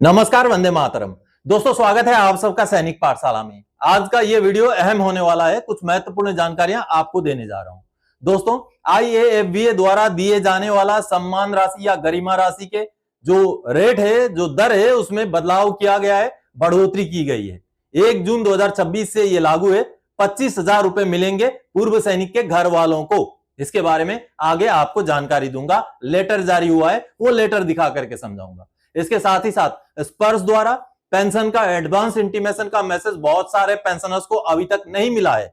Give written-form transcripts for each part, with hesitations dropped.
नमस्कार, वंदे मातरम। दोस्तों, स्वागत है आप सबका सैनिक पाठशाला में। आज का ये वीडियो अहम होने वाला है। कुछ महत्वपूर्ण जानकारियां आपको देने जा रहा हूं। दोस्तों, IAFBA द्वारा दिए जाने वाला सम्मान राशि या गरिमा राशि के जो रेट है, जो दर है, उसमें बदलाव किया गया है, बढ़ोतरी की गई है। 1 जून 2026 से ये लागू है। 25,000 रुपए मिलेंगे पूर्व सैनिक के घर वालों को। इसके बारे में आगे आपको जानकारी दूंगा। लेटर जारी हुआ है, वो लेटर दिखा करके समझाऊंगा। इसके साथ ही साथ स्पर्श द्वारा पेंशन का एडवांस इंटीमेशन का मैसेज बहुत सारे पेंशनर्स को अभी तक नहीं मिला है,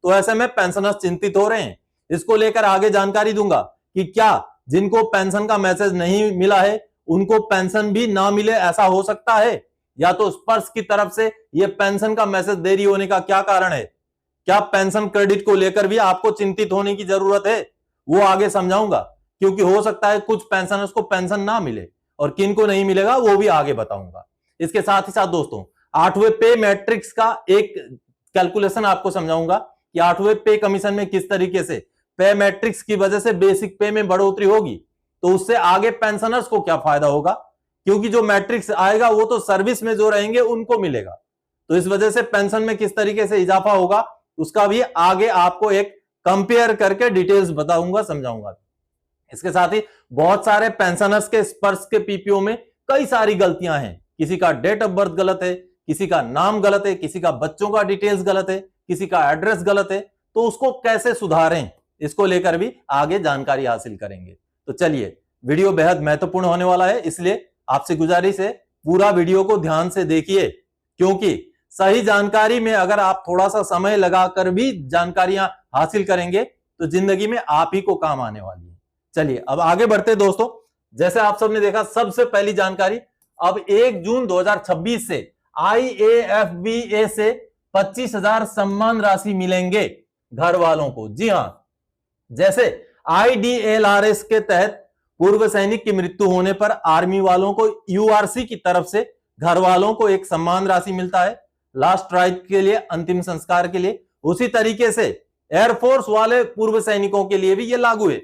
तो ऐसे में पेंशनर्स चिंतित हो रहे हैं। इसको लेकर आगे जानकारी दूंगा कि क्या जिनको पेंशन का मैसेज नहीं मिला है उनको पेंशन भी ना मिले, ऐसा हो सकता है, या तो स्पर्श की तरफ से यह पेंशन का मैसेज देरी होने का क्या कारण है। क्या पेंशन क्रेडिट को लेकर भी आपको चिंतित होने की जरूरत है, वो आगे समझाऊंगा, क्योंकि हो सकता है कुछ पेंशनर्स को पेंशन ना मिले और किन को नहीं मिलेगा वो भी आगे बताऊंगा। इसके साथ ही साथ दोस्तों, 8वें पे मैट्रिक्स का एक कैलकुलेशन आपको समझाऊंगा कि 8वें पे कमीशन में किस तरीके से पे मैट्रिक्स की वजह से बेसिक पे में बढ़ोतरी होगी, तो उससे आगे पेंशनर्स को क्या फायदा होगा, क्योंकि जो मैट्रिक्स आएगा वो तो सर्विस में जो रहेंगे उनको मिलेगा। तो इस वजह से पेंशन में किस तरीके से इजाफा होगा उसका भी आगे आपको एक कंपेयर करके डिटेल्स बताऊंगा, समझाऊंगा। इसके साथ ही बहुत सारे पेंशनर्स के स्पर्श के पीपीओ में कई सारी गलतियां हैं। किसी का डेट ऑफ बर्थ गलत है, किसी का नाम गलत है, किसी का बच्चों का डिटेल्स गलत है, किसी का एड्रेस गलत है, तो उसको कैसे सुधारें, इसको लेकर भी आगे जानकारी हासिल करेंगे। तो चलिए, वीडियो बेहद महत्वपूर्ण होने वाला है, इसलिए आपसे गुजारिश है पूरा वीडियो को ध्यान से देखिए, क्योंकि सही जानकारी में अगर आप थोड़ा सा समय लगाकर भी जानकारियां हासिल करेंगे तो जिंदगी में आप ही को काम आने वाली है। चलिए अब आगे बढ़ते दोस्तों। जैसे आप सबने देखा, सबसे पहली जानकारी, अब 1 जून 2026 से IAFBA से 25,000 सम्मान राशि मिलेंगे घर वालों को। जी हां, जैसे IDLRS के तहत पूर्व सैनिक की मृत्यु होने पर आर्मी वालों को URC की तरफ से घर वालों को एक सम्मान राशि मिलता है लास्ट राइट के लिए, अंतिम संस्कार के लिए। उसी तरीके से एयरफोर्स वाले पूर्व सैनिकों के लिए भी यह लागू है।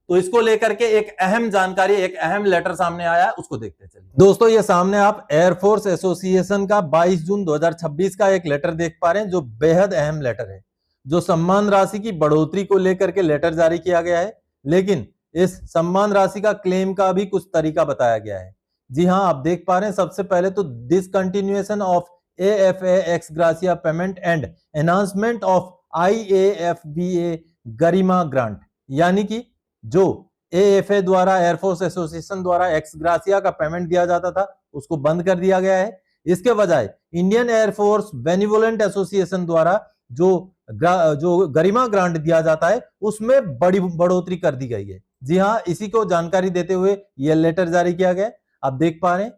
तो इसको लेकर के एक अहम जानकारी, एक अहम लेटर सामने आया है, उसको देखते चलिए। दोस्तों, ये सामने आप एयरफोर्स एसोसिएशन का 22 जून 2026 का एक लेटर देख पा रहे हैं, जो बेहद अहम लेटर है, जो सम्मान राशि की बढ़ोतरी को लेकर के लेटर जारी किया गया है। लेकिन इस सम्मान राशि का क्लेम का भी कुछ तरीका बताया गया है। जी हां, आप देख पा रहे हैं, सबसे पहले तो discontinuation of AFA x gratia payment and enhancement of IAFBA Garima grant, यानी कि जो AFA द्वारा, एयरफोर्स एसोसिएशन द्वारा एक्स ग्रासिया का पेमेंट दिया जाता था, उसको बंद कर दिया गया है। इसके बजाय इंडियन एयरफोर्स बेनिवोलेंट एसोसिएशन द्वारा जो गरिमा ग्रांट दिया जाता है उसमें बड़ी बढ़ोतरी कर दी गई है। जी हां, इसी को जानकारी देते हुए यह लेटर जारी किया गया। आप देख पा रहे हैं,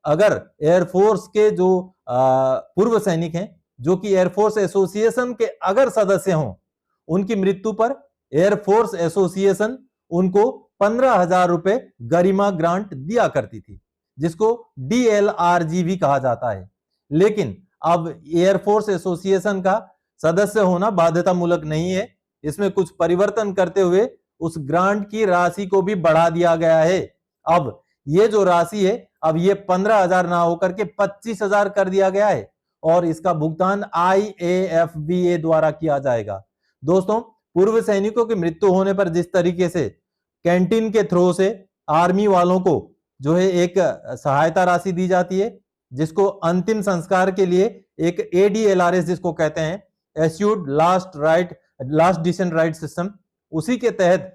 अगर एयरफोर्स के जो पूर्व सैनिक हैं, जो कि एयरफोर्स एसोसिएशन के अगर सदस्य हों, उनकी मृत्यु पर एयरफोर्स एसोसिएशन उनको 15,000 रुपए गरिमा ग्रांट दिया करती थी, जिसको DLRG भी कहा जाता है। लेकिन अब एयरफोर्स एसोसिएशन का सदस्य होना बाध्यतामूलक नहीं है। इसमें कुछ परिवर्तन करते हुए उस ग्रांट की राशि को भी बढ़ा दिया गया है। अब ये जो राशि है, अब ये 15,000 ना होकर के 25,000 कर दिया गया है और इसका भुगतान IAFBA द्वारा किया जाएगा। दोस्तों, पूर्व सैनिकों की मृत्यु होने पर जिस तरीके से कैंटीन के थ्रू से आर्मी वालों को जो है एक सहायता राशि दी जाती है, जिसको अंतिम संस्कार के लिए एक ADLRS जिसको कहते हैं, एश्यूर्ड लास्ट डिसेंट राइट सिस्टम, उसी के तहत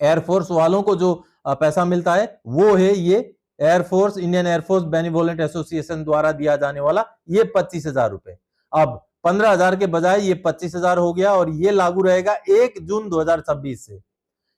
एयरफोर्स वालों को जो पैसा मिलता है वो है ये air force, Indian air force benevolent association द्वारा दिया जाने वाला ये 25,000 रुपए। अब 15,000 के बजाय ये 25,000 हो गया और ये लागू रहेगा 1 जून 2026 से।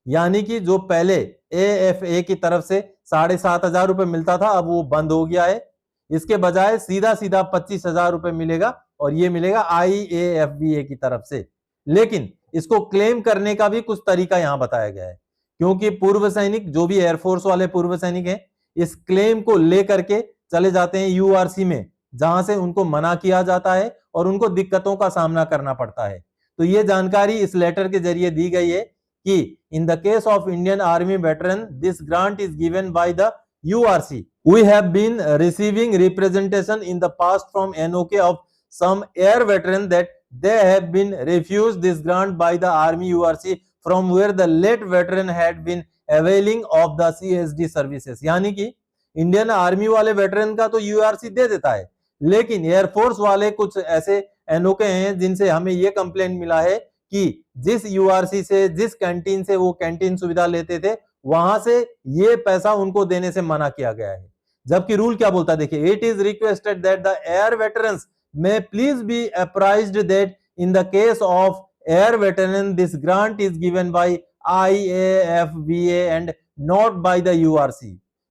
यानी कि जो पहले AFA की तरफ से 7,500 रुपए मिलता था, अब वो बंद हो गया है। इसके बजाय सीधा सीधा 25,000 रुपए मिलेगा और ये मिलेगा IAFBA की तरफ से। लेकिन इसको क्लेम करने का भी कुछ तरीका यहां बताया गया है, क्योंकि पूर्व सैनिक, जो भी एयरफोर्स वाले पूर्व सैनिक हैं, इस क्लेम को लेकर के चले जाते हैं URC में, जहां से उनको मना किया जाता है और उनको दिक्कतों का सामना करना पड़ता है। तो ये जानकारी इस लेटर के जरिए दी गई है कि in the case of Indian army veteran this grant is given by the URC, We have been receiving representation in the past from NOK of some air veteran that they have been refused this grant by the Army URC from where the late veteran had been availing of the CSD services. यानी कि Indian army वाले veteran का तो यूआरसी दे देता है, लेकिन air force वाले कुछ ऐसे एनओके हैं जिनसे हमें यह कंप्लेंट मिला है कि जिस यूआरसी से, जिस कैंटीन से वो कैंटीन सुविधा लेते थे, वहां से ये पैसा उनको देने से मना किया गया है। जबकि रूल क्या बोलता है, देखिए, it is requested that the air veterans may please be apprised that in the case of air veteran this grant is given by IAFVA and not by the URC।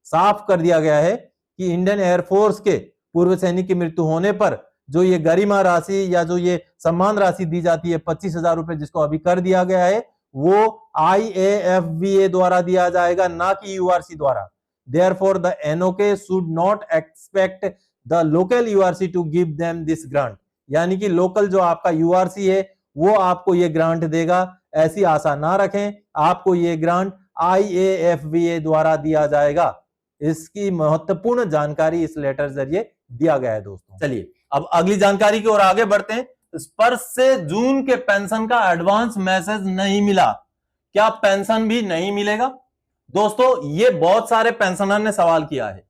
साफ कर दिया गया है कि इंडियन एयरफोर्स के पूर्व सैनिक की मृत्यु होने पर जो ये गरिमा राशि या जो ये सम्मान राशि दी जाती है 25,000 रुपए, जिसको अभी कर दिया गया है, वो IAFVA द्वारा दिया जाएगा, ना कि URC द्वारा। Therefore the NOK should not expect the local URC to give them this grant। यानी कि लोकल जो आपका URC है वो आपको ये ग्रांट देगा, ऐसी आशा ना रखें। आपको ये ग्रांट IAFVA द्वारा दिया जाएगा। इसकी महत्वपूर्ण जानकारी इस लेटर जरिए दिया गया है दोस्तों। चलिए अब अगली जानकारी की ओर आगे बढ़ते हैं। स्पर्श से जून के पेंशन का एडवांस मैसेज नहीं मिला, क्या पेंशन भी नहीं मिलेगा? दोस्तों ये बहुत सारे पेंशनर ने सवाल किया है।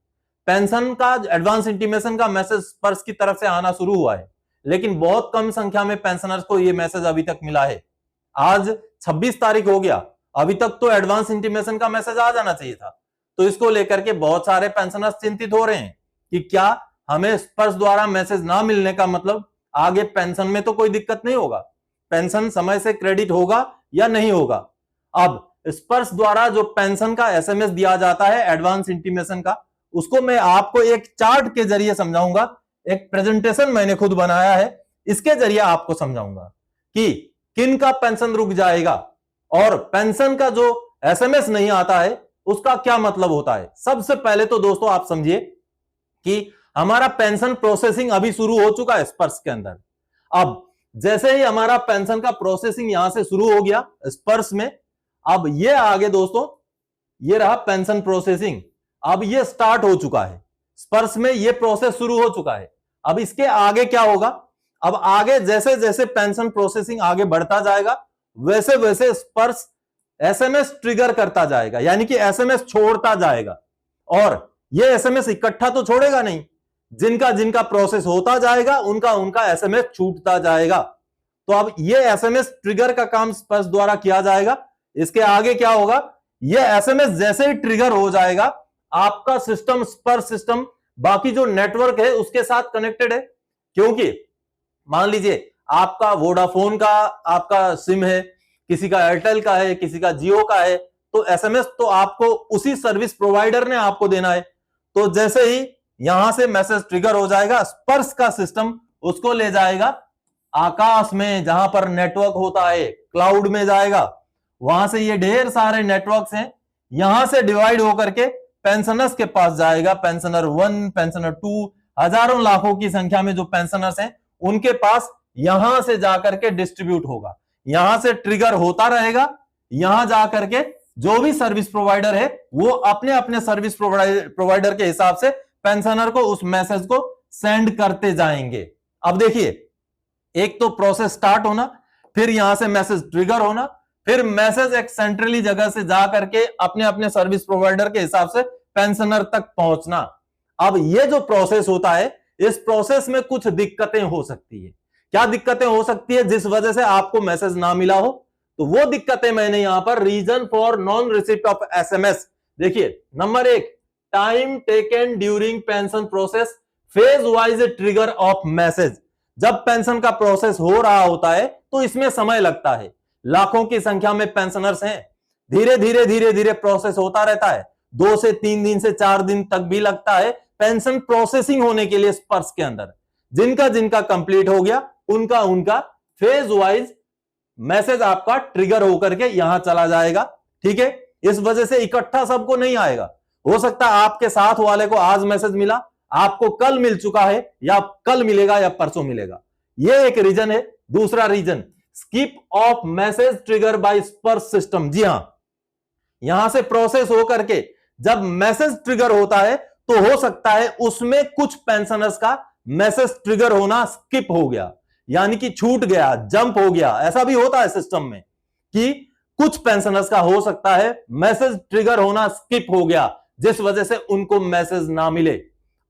पेंशन का एडवांस इंटीमेशन का मैसेज स्पर्श की तरफ से आना शुरू हुआ है, लेकिन बहुत कम संख्या में पेंशनर्स को यह मैसेज अभी तक मिला है। आज 26 तारीख हो गया, अभी तक तो एडवांस इंटीमेशन का मैसेज आ जाना चाहिए था। तो इसको लेकर के बहुत सारे पेंशनर्स चिंतित हो रहे हैं कि क्या हमें स्पर्श द्वारा मैसेज ना मिलने का मतलब आगे पेंशन में तो कोई दिक्कत नहीं होगा, पेंशन समय से क्रेडिट होगा या नहीं होगा। अब स्पर्श द्वारा जो पेंशन का एसएमएस दिया जाता है एडवांस इंटीमेशन का, उसको मैं आपको एक चार्ट के जरिए समझाऊंगा। एक प्रेजेंटेशन मैंने खुद बनाया है, इसके जरिए आपको समझाऊंगा कि किन का पेंशन रुक जाएगा और पेंशन का जो एसएमएस नहीं आता है उसका क्या मतलब होता है। सबसे पहले तो दोस्तों आप समझिए कि हमारा पेंशन प्रोसेसिंग अभी शुरू हो चुका है स्पर्श के अंदर। अब जैसे ही हमारा पेंशन का प्रोसेसिंग यहां से शुरू हो गया स्पर्श में, अब ये आगे दोस्तों ये रहा पेंशन प्रोसेसिंग, अब ये स्टार्ट हो चुका है स्पर्श में, ये प्रोसेस शुरू हो चुका है। अब इसके आगे क्या होगा, अब आगे जैसे जैसे पेंशन प्रोसेसिंग आगे बढ़ता जाएगा वैसे वैसे स्पर्श एसएमएस ट्रिगर करता जाएगा, यानी कि एसएमएस छोड़ता जाएगा। और ये एसएमएस इकट्ठा तो छोड़ेगा नहीं, जिनका जिनका प्रोसेस होता जाएगा उनका उनका एसएमएस छूटता जाएगा। तो अब ये एसएमएस ट्रिगर का काम स्पर्श द्वारा किया जाएगा। इसके आगे क्या होगा, ये एसएमएस जैसे ही ट्रिगर हो जाएगा आपका सिस्टम, स्पर्श सिस्टम बाकी जो नेटवर्क है उसके साथ कनेक्टेड है। क्योंकि मान लीजिए आपका वोडाफोन का आपका सिम है, किसी का एयरटेल का है, किसी का जियो का है, तो एसएमएस तो आपको उसी सर्विस प्रोवाइडर ने आपको देना है। तो जैसे ही यहां से मैसेज ट्रिगर हो जाएगा, स्पर्श का सिस्टम उसको ले जाएगा आकाश में, जहां पर नेटवर्क होता है, क्लाउड में जाएगा। वहां से ये ढेर सारे नेटवर्क्स हैं, यहां से डिवाइड होकर के पेंशनर्स के पास जाएगा। पेंशनर 1, पेंशनर 2, हजारों लाखों की संख्या में जो पेंशनर्स हैं उनके पास यहां से जाकर के डिस्ट्रीब्यूट होगा, यहां से ट्रिगर होता रहेगा। यहां जाकर के जो भी सर्विस प्रोवाइडर है वो अपने अपने सर्विस प्रोवाइडर के हिसाब से पेंशनर को उस मैसेज को सेंड करते जाएंगे। अब देखिए, एक तो प्रोसेस स्टार्ट होना, फिर यहां से मैसेज ट्रिगर होना, फिर मैसेज एक सेंट्रली जगह से जा करके अपने अपने सर्विस प्रोवाइडर के हिसाब से पेंशनर तक पहुंचना। अब ये जो प्रोसेस होता है, इस प्रोसेस में कुछ दिक्कतें हो सकती है। क्या दिक्कतें हो सकती है जिस वजह से आपको मैसेज ना मिला हो? तो वो दिक्कतें मैंने यहां पर reason for non receipt of SMS, देखिए number 1, time taken during pension process, phase wise trigger of message. जब पेंशन का प्रोसेस हो रहा होता है तो इसमें समय लगता है, लाखों की संख्या में पेंशनर्स हैं, धीरे धीरे धीरे धीरे प्रोसेस होता रहता है, 2 से 3 दिन से 4 दिन तक भी लगता है पेंशन प्रोसेसिंग होने के लिए स्पर्श के अंदर। जिनका जिनका कंप्लीट हो गया उनका उनका फेज वाइज मैसेज आपका ट्रिगर होकर के यहां चला जाएगा। ठीक है, इस वजह से इकट्ठा सबको नहीं आएगा। हो सकता है आपके साथ वाले को आज मैसेज मिला, आपको कल मिल चुका है, या कल मिलेगा या परसों मिलेगा। यह एक रीजन है। दूसरा reason, skip of message trigger by Sparsh system. जी हां, यहां से प्रोसेस होकर के जब मैसेज ट्रिगर होता है तो हो सकता है उसमें कुछ पेंशनर्स का मैसेज ट्रिगर होना स्किप हो गया, यानी कि छूट गया, जंप हो गया। ऐसा भी होता है सिस्टम में कि कुछ पेंशनर्स का हो सकता है मैसेज ट्रिगर होना स्किप हो गया, जिस वजह से उनको मैसेज ना मिले।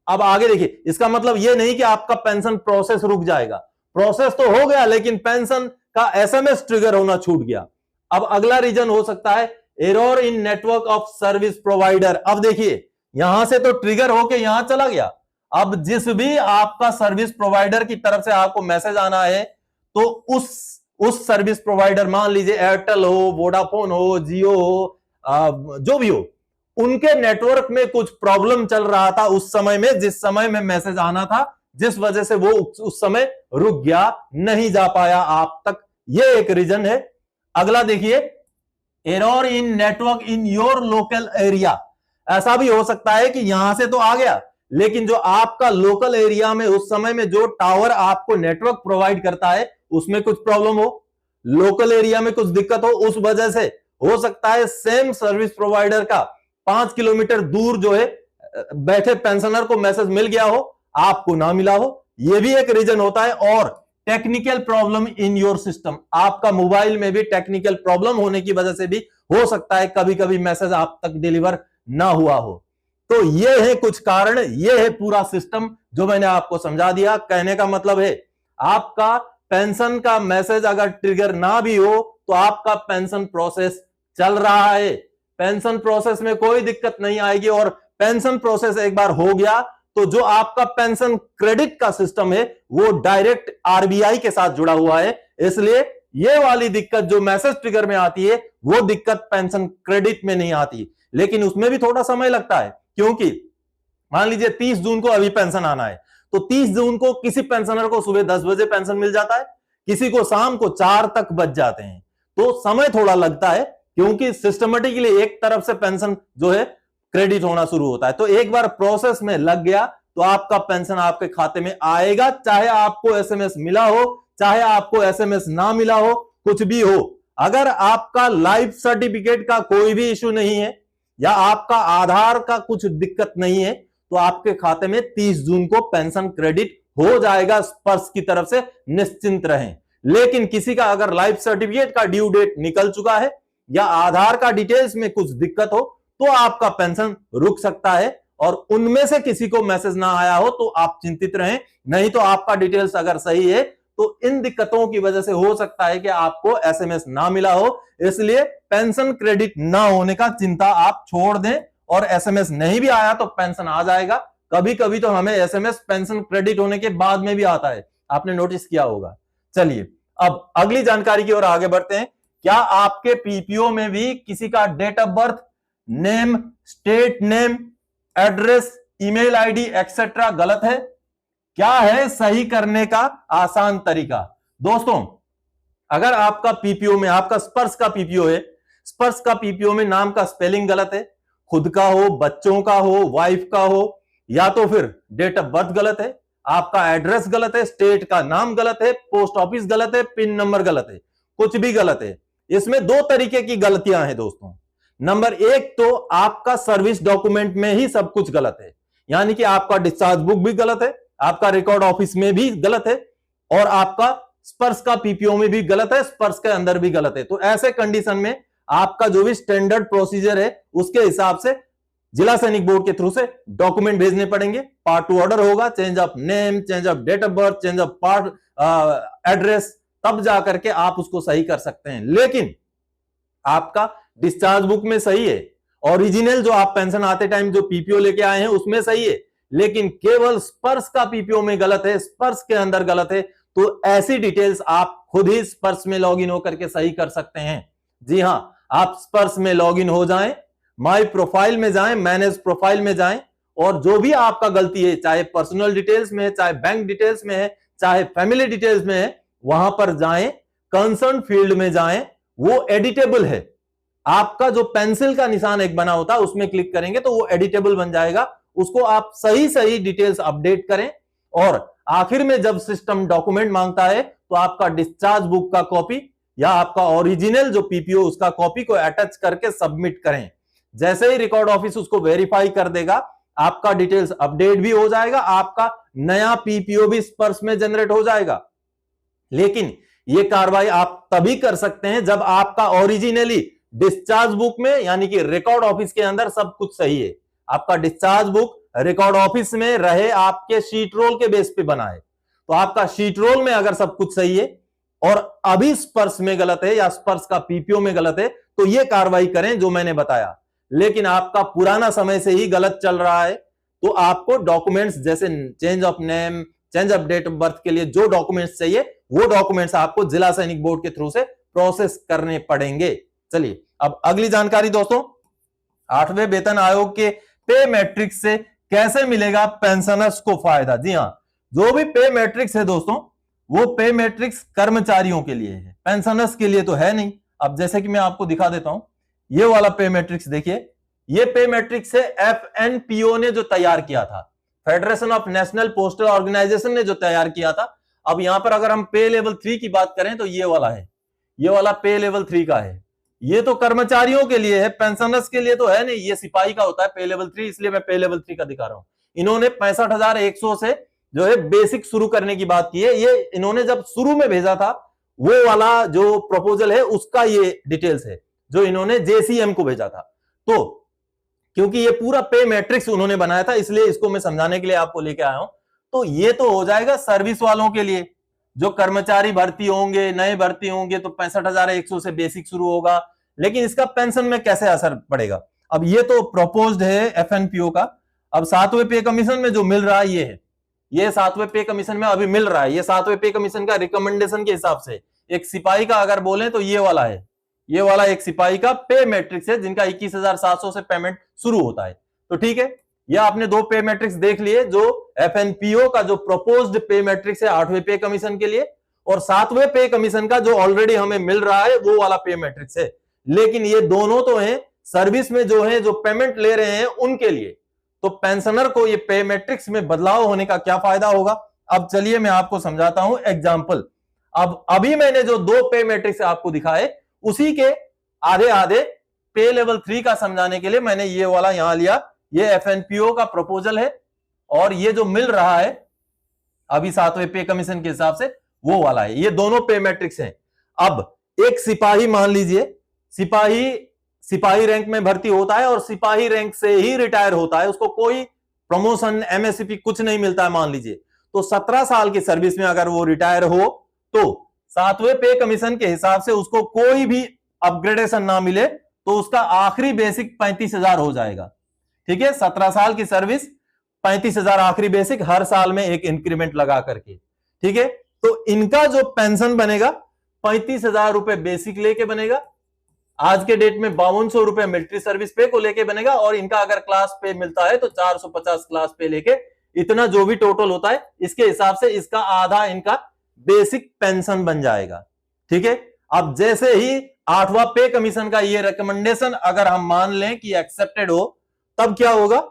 अब आगे देखिए, इसका मतलब यह नहीं कि आपका पेंशन प्रोसेस रुक जाएगा, प्रोसेस तो हो गया लेकिन पेंशन का एसएमएस ट्रिगर होना छूट गया। अब अगला रीजन हो सकता है error in network of service provider. अब देखिए, यहां से तो ट्रिगर होके यहां चला गया, अब जिस भी आपका सर्विस प्रोवाइडर की तरफ से आपको मैसेज आना है, तो उस सर्विस प्रोवाइडर, मान लीजिए एयरटेल हो, वोडाफोन हो, जियो हो, जो भी हो, उनके नेटवर्क में कुछ प्रॉब्लम चल रहा था उस समय में, जिस समय में मैसेज आना था, जिस वजह से वो उस समय रुक गया, नहीं जा पाया आप तक। ये एक रीजन है। अगला देखिए, error in network in your local area. ऐसा भी हो सकता है कि यहां से तो आ गया, लेकिन जो आपका लोकल एरिया में उस समय में जो टावर आपको नेटवर्क प्रोवाइड करता है उसमें कुछ प्रॉब्लम हो, लोकल एरिया में कुछ दिक्कत हो, उस वजह से हो सकता है सेम सर्विस प्रोवाइडर का 5 किलोमीटर दूर जो है बैठे पेंशनर को मैसेज मिल गया हो, आपको ना मिला हो। यह भी एक रीजन होता है। और technical problem in your system, आपका मोबाइल में भी टेक्निकल प्रॉब्लम होने की वजह से भी हो सकता है कभी कभी मैसेज आप तक डिलीवर ना हुआ हो। तो ये है कुछ कारण, ये है पूरा सिस्टम जो मैंने आपको समझा दिया। कहने का मतलब है, आपका पेंशन का मैसेज अगर ट्रिगर ना भी हो तो आपका पेंशन प्रोसेस चल रहा है, पेंशन प्रोसेस में कोई दिक्कत नहीं आएगी। और पेंशन प्रोसेस एक बार हो गया तो जो आपका पेंशन क्रेडिट का सिस्टम है वो डायरेक्ट आरबीआई के साथ जुड़ा हुआ है, इसलिए ये वाली दिक्कत जो मैसेज ट्रिगर में आती है वो दिक्कत पेंशन क्रेडिट में नहीं आती। लेकिन उसमें भी थोड़ा समय लगता है, क्योंकि मान लीजिए 30 जून को अभी पेंशन आना है, तो 30 जून को किसी पेंशनर को सुबह 10 बजे पेंशन मिल जाता है, किसी को शाम को 4 तक बच जाते हैं। तो समय थोड़ा लगता है, क्योंकि सिस्टमेटिकली एक तरफ से पेंशन जो है क्रेडिट होना शुरू होता है। तो एक बार प्रोसेस में लग गया तो आपका पेंशन आपके खाते में आएगा, चाहे आपको एसएमएस मिला हो, चाहे आपको एसएमएस ना मिला हो, कुछ भी हो। अगर आपका लाइफ सर्टिफिकेट का कोई भी इश्यू नहीं है या आपका आधार का कुछ दिक्कत नहीं है, तो आपके खाते में 30 जून को पेंशन क्रेडिट हो जाएगा, स्पर्श की तरफ से निश्चिंत रहें। लेकिन किसी का अगर लाइफ सर्टिफिकेट का ड्यू डेट निकल चुका है या आधार का डिटेल्स में कुछ दिक्कत हो तो आपका पेंशन रुक सकता है। और उनमें से किसी को मैसेज ना आया हो तो आप चिंतित रहें, नहीं तो आपका डिटेल्स अगर सही है तो इन दिक्कतों की वजह से हो सकता है कि आपको एसएमएस ना मिला हो। इसलिए पेंशन क्रेडिट ना होने का चिंता आप छोड़ दें, और एसएमएस नहीं भी आया तो पेंशन आ जाएगा। कभी कभी तो हमें एसएमएस पेंशन क्रेडिट होने के बाद में भी आता है, आपने नोटिस किया होगा। चलिए अब अगली जानकारी की ओर आगे बढ़ते हैं। क्या आपके पीपीओ में भी किसी का date of birth, name, state name, address, email ID etcetera गलत है? क्या है सही करने का आसान तरीका? दोस्तों, अगर आपका पीपीओ में, आपका स्पर्श का पीपीओ है, स्पर्श का पीपीओ में नाम का स्पेलिंग गलत है, खुद का हो, बच्चों का हो, वाइफ का हो, या तो फिर डेट ऑफ बर्थ गलत है, आपका एड्रेस गलत है, स्टेट का नाम गलत है, पोस्ट ऑफिस गलत है, पिन नंबर गलत है, कुछ भी गलत है। इसमें दो तरीके की गलतियां हैं दोस्तों। नंबर एक, तो आपका सर्विस डॉक्यूमेंट में ही सब कुछ गलत है, यानी कि आपका डिस्चार्ज बुक भी गलत है, आपका रिकॉर्ड ऑफिस में भी गलत है, और आपका स्पर्श का पीपीओ में भी गलत है, स्पर्श के अंदर भी गलत है। तो ऐसे कंडीशन में आपका जो भी स्टैंडर्ड प्रोसीजर है उसके हिसाब से जिला सैनिक बोर्ड के थ्रू से डॉक्यूमेंट भेजने पड़ेंगे। पार्ट 2 ऑर्डर होगा, change of name, change of date of birth, change of part address, तब जाकर के आप उसको सही कर सकते हैं। लेकिन आपका डिस्चार्ज बुक में सही है, ओरिजिनल जो आप पेंशन आते टाइम जो पीपीओ लेके आए हैं उसमें सही है, लेकिन केवल स्पर्श का पीपीओ में गलत है, स्पर्श के अंदर गलत है, तो ऐसी डिटेल्स आप खुद ही स्पर्श में लॉगिन होकर के सही कर सकते हैं। जी हां, आप स्पर्श में लॉगिन हो जाएं, माय प्रोफाइल में जाएं, मैनेज प्रोफाइल में जाएं, और जो भी आपका गलती है, चाहे पर्सनल डिटेल्स में है, चाहे बैंक डिटेल्स में है, चाहे फैमिली डिटेल्स में है, वहां पर जाएं, कंसर्न फील्ड में जाएं, वो एडिटेबल है। आपका जो पेंसिल का निशान एक बना होता है उसमें क्लिक करेंगे तो वो एडिटेबल बन जाएगा, उसको आप सही सही डिटेल्स अपडेट करें। और आखिर में जब सिस्टम डॉक्यूमेंट मांगता है तो आपका डिस्चार्ज बुक का कॉपी या आपका ओरिजिनल जो पीपीओ उसका कॉपी को अटैच करके सबमिट करें। जैसे ही रिकॉर्ड ऑफिस उसको वेरीफाई कर देगा, आपका डिटेल्स अपडेट भी हो जाएगा, आपका नया पीपीओ भी स्पर्श में जनरेट हो जाएगा। लेकिन यह कार्रवाई आप तभी कर सकते हैं जब आपका ओरिजिनली डिस्चार्ज बुक में यानी कि रिकॉर्ड ऑफिस के अंदर सब कुछ सही है। आपका डिस्चार्ज बुक रिकॉर्ड ऑफिस में रहे, आपके शीट रोल के बेस पे बना है। तो आपका शीट रोल में अगर सब कुछ सही है और अभी स्पर्श में गलत है या स्पर्श का पीपीओ में गलत है, तो यह कार्रवाई करें जो मैंने बताया। लेकिन आपका पुराना समय से ही गलत चल रहा है, तो आपको डॉक्यूमेंट्स जैसे change of name, change of date of birth के लिए जो डॉक्यूमेंट्स चाहिए, वो डॉक्यूमेंट्स आपको जिला सैनिक बोर्ड के थ्रू से प्रोसेस करने पड़ेंगे। चलिए अब अगली जानकारी दोस्तों, 8वें वेतन आयोग के पे मैट्रिक्स से कैसे मिलेगा पेंशनर्स को फायदा। जी हां, जो भी पे मैट्रिक्स है दोस्तों, वो पे मैट्रिक्स कर्मचारियों के लिए है, पेंशनर्स के लिए तो है नहीं। अब जैसे कि मैं आपको दिखा देता हूं, ये वाला पे मैट्रिक्स देखिए, ये पे मैट्रिक्स है एफएनपीओ ने जो तैयार किया था, federation of national postal organisation ने जो तैयार किया था। अब यहां पर अगर हम पे लेवल 3 की बात करें तो ये वाला है, ये वाला पे लेवल 3 का है। ये तो कर्मचारियों के लिए है, पेंशनर्स के लिए तो है नहीं। ये सिपाही का होता है पे लेवल 3, इसलिए मैं पे लेवल 3 का दिखा रहा हूं। इन्होंने 65,100 से जो है बेसिक शुरू करने की बात की है। ये इन्होंने जब शुरू में भेजा था, वो वाला जो प्रपोजल है उसका ये डिटेल्स है जो इन्होंने जेसीएम को भेजा था। तो क्योंकि ये पूरा पे मैट्रिक्स उन्होंने बनाया था, इसलिए इसको मैं समझाने के लिए आपको लेके आया हूं। तो ये तो हो जाएगा सर्विस वालों के लिए, जो कर्मचारी भर्ती होंगे, नए भर्ती होंगे, तो 65,100 से बेसिक शुरू होगा। लेकिन इसका पेंशन में कैसे असर पड़ेगा? अब ये तो प्रपोज्ड है एफएनपीओ का। अब 7वें पे कमीशन में जो मिल रहा है ये है, ये 7वें पे कमीशन में अभी मिल रहा है। ये 7वें पे कमीशन का रिकमेंडेशन के हिसाब से एक सिपाही का अगर बोले तो ये वाला है, ये वाला एक सिपाही का पे मैट्रिक्स है, जिनका 21,700 से पेमेंट शुरू होता है। तो ठीक है, यह आपने दो पे मैट्रिक्स देख लिए, जो एफएनपीओ का जो प्रपोज्ड पे मैट्रिक्स है 8वें पे कमीशन के लिए, और 7वें पे कमीशन का जो ऑलरेडी हमें मिल रहा है वो वाला पे मैट्रिक्स है। लेकिन ये दोनों तो हैं सर्विस में जो है, जो पेमेंट ले रहे हैं उनके लिए। तो पेंशनर को ये पे मैट्रिक्स में बदलाव होने का क्या फायदा होगा? अब चलिए मैं आपको समझाता हूं एग्जाम्पल। अब अभी मैंने जो दो पे मैट्रिक्स आपको दिखाए, उसी के आधे आधे पे लेवल 3 का समझाने के लिए मैंने ये वाला यहां लिया। ये एफएनपीओ का प्रपोजल है और ये जो मिल रहा है अभी 7वें पे कमीशन के हिसाब से वो वाला है। ये दोनों पे मैट्रिक्स हैं। अब एक सिपाही मान लीजिए, सिपाही रैंक में भर्ती होता है और सिपाही रैंक से ही रिटायर होता है, उसको कोई प्रमोशन एमएससीपी कुछ नहीं मिलता है मान लीजिए। तो 17 साल की सर्विस में अगर वो रिटायर हो तो 7वें पे कमीशन के हिसाब से उसको कोई भी अपग्रेडेशन ना मिले तो उसका आखिरी बेसिक 35,000 हो जाएगा। ठीक है, 17 साल की सर्विस 35,000 आखिरी बेसिक, हर साल में एक इंक्रीमेंट लगा करके। ठीक है, तो इनका जो पेंशन बनेगा 35,000 रुपए बेसिक लेके बनेगा, आज के डेट में 5200 रुपए मिलिट्री सर्विस पे को लेके बनेगा, और इनका अगर क्लास पे मिलता है तो 450 क्लास पे लेके, इतना जो भी टोटल होता है इसके हिसाब से इसका आधा इनका बेसिक पेंशन बन जाएगा। ठीक है, अब जैसे ही 8वां पे कमीशन का ये रिकमेंडेशन अगर हम मान लें कि एक्सेप्टेड हो, तब क्या होगा?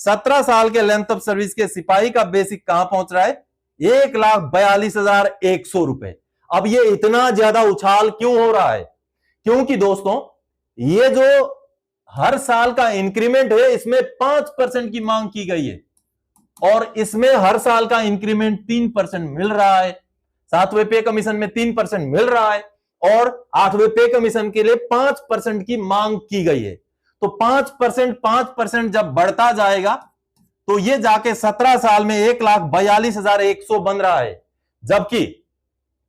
17 साल के लेंथ ऑफ सर्विस के सिपाही का बेसिक कहां पहुंच रहा है? 1,42,100 रुपए। अब ये इतना ज्यादा उछाल क्यों हो रहा है? क्योंकि दोस्तों ये जो हर साल का इंक्रीमेंट है इसमें 5% की मांग की गई है, और इसमें हर साल का इंक्रीमेंट 3% मिल रहा है। 7वें पे कमीशन में 3% मिल रहा है और 8वें पे कमीशन के लिए 5% की मांग की गई है। तो 5% जब बढ़ता जाएगा तो ये जाके 17 साल में 1,42,100 बन रहा है, जबकि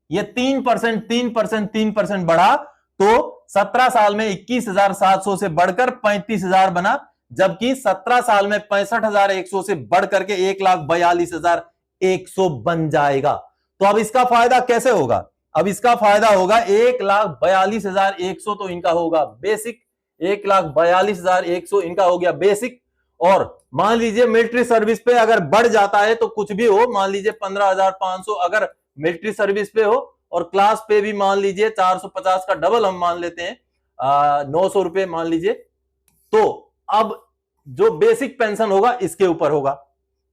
ये 3% बढ़ा तो 17 साल में 21,700 से बढ़कर 35,000 बना, जबकि 17 साल में 65,100 से बढ़कर के 1,42,100 बन जाएगा। तो अब इसका फायदा कैसे होगा? अब इसका फायदा होगा 1,42,100 तो इनका होगा बेसिक, 1,42,100 इनका हो गया बेसिक। और मान लीजिए मिलिट्री सर्विस पे अगर बढ़ जाता है तो कुछ भी हो, मान लीजिए 15,500 अगर मिलिट्री सर्विस पे हो, और क्लास पे भी मान लीजिए 450 का डबल हम मान लेते हैं 900 रुपए मान लीजिए, तो अब जो बेसिक पेंशन होगा इसके ऊपर होगा।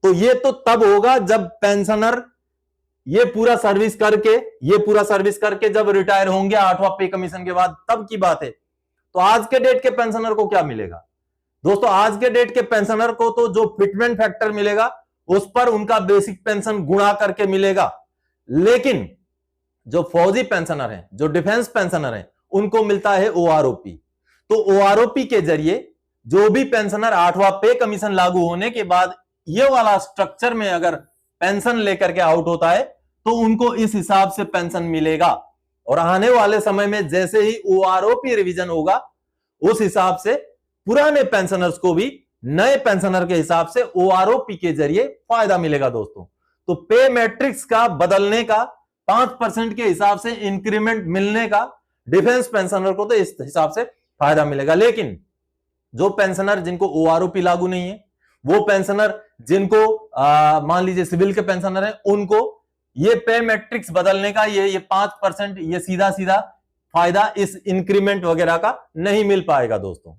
तो ये तो तब होगा जब पेंशनर ये पूरा सर्विस करके जब रिटायर होंगे 8वां पे कमीशन के बाद, तब की बात है। तो आज के डेट के पेंशनर को क्या मिलेगा? दोस्तों आज के डेट के पेंशनर को तो जो फिटमेंट फैक्टर मिलेगा उस पर उनका बेसिक पेंशन गुणा करके मिलेगा, लेकिन जो फौजी पेंशनर हैं, जो डिफेंस पेंशनर हैं, उनको मिलता है ओआरओपी। तो ओआरओपी के जरिए जो भी पेंशनर 8वां पे कमीशन लागू होने के बाद ये वाला स्ट्रक्चर में अगर पेंशन लेकर के आउट होता है तो उनको इस हिसाब से पेंशन मिलेगा। और आने वाले समय में जैसे ही ओआरओपी रिवीजन होगा उस हिसाब से पुराने पेंशनर्स को भी नए पेंशनर के हिसाब से ओआरओपी के जरिए फायदा मिलेगा दोस्तों। तो पे मैट्रिक्स का बदलने का 5% के हिसाब से इंक्रीमेंट मिलने का डिफेंस पेंशनर को तो इस हिसाब से फायदा मिलेगा। लेकिन जो पेंशनर जिनको ओआरओपी लागू नहीं है, वो पेंशनर जिनको मान लीजिए सिविल के पेंशनर हैं, उनको ये पे मैट्रिक्स बदलने का ये 5% ये सीधा सीधा फायदा इस इंक्रीमेंट वगैरह का नहीं मिल पाएगा दोस्तों।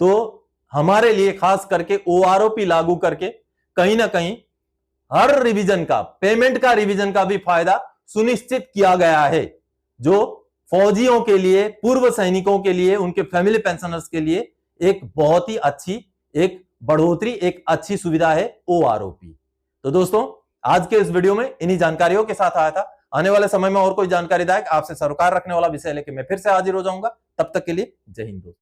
तो हमारे लिए खास करके ओआरओपी लागू करके कहीं ना कहीं हर रिवीजन का, पेमेंट का रिवीजन का भी फायदा सुनिश्चित किया गया है, जो फौजियों के लिए, पूर्व सैनिकों के लिए, उनके फैमिली पेंशनर्स के लिए एक बहुत ही अच्छी एक बढ़ोतरी, एक अच्छी सुविधा है ओआरओपी। तो दोस्तों आज के इस वीडियो में इन्हीं जानकारियों के साथ आया था। आने वाले समय में और कोई जानकारीदायक आपसे सरोकार रखने वाला विषय लेके मैं फिर से हाजिर हो जाऊंगा। तब तक के लिए जय हिंद दोस्तों।